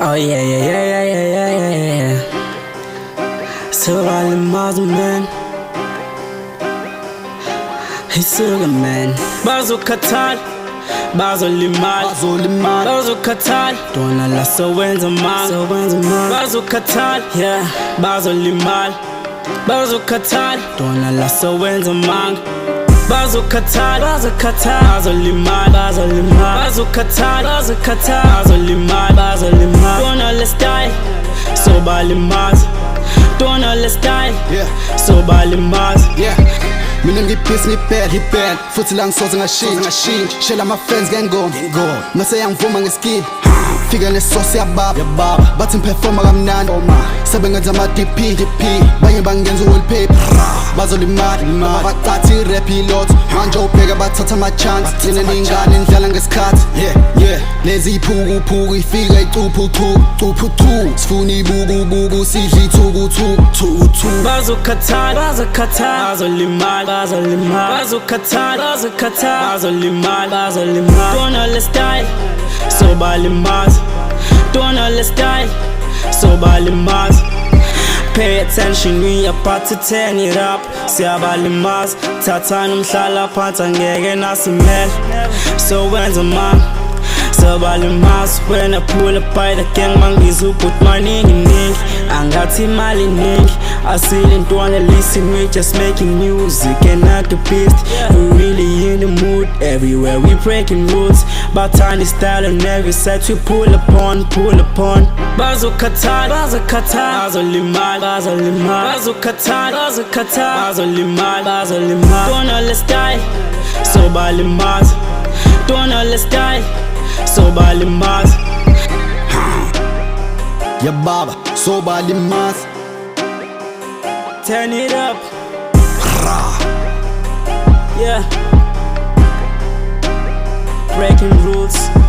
Oh yeah. So all the modern man, he's sugar man. Bazokhathala, Bazokhathala, Dona la sowenza man. Bazokhathala, yeah. Bazokhathala, Dona la sowenza man. Bazokhathala, Bazokhathala, Dona let's die, so balimaz. Dona let's die, so balimaz. Mina ngibhizi ngibhad futhi la ngisoze ngashintsha shela ama friends ngengoma mase yangivuma ngeskill fika nesosi yababa bathi ngiperforma kamnandi sebengenza ama DP banye bangenza wallpaper bazolimala bacathi rap ilot manje ubheka bathatha ama chance yena ningane ndlala ngesikhathi lezi iphuku ifika icuphu sifuna ibuku sidla ithuku Bazokhathala, Bazokhathala, Dona let's die, so balimaz. Dona let's die, so balimaz. Pay attention, we about to turn it up. Siyabalimaz, thathana umhlala phansi angeke nasimele. So when's a man? Siyabalimaz, when I pull up by the gang put money in me. Angathi mali ningi, asilintwana listen, we just making music and not the beast. We really in the mood, everywhere we breaking rules. Batani style on every side we pull upon. Bazokhathala, Dona let's die, so balimaz. Dona let's die, so balimaz. Ya baba, so balimaz. Turn it up. Yeah. Breaking rules.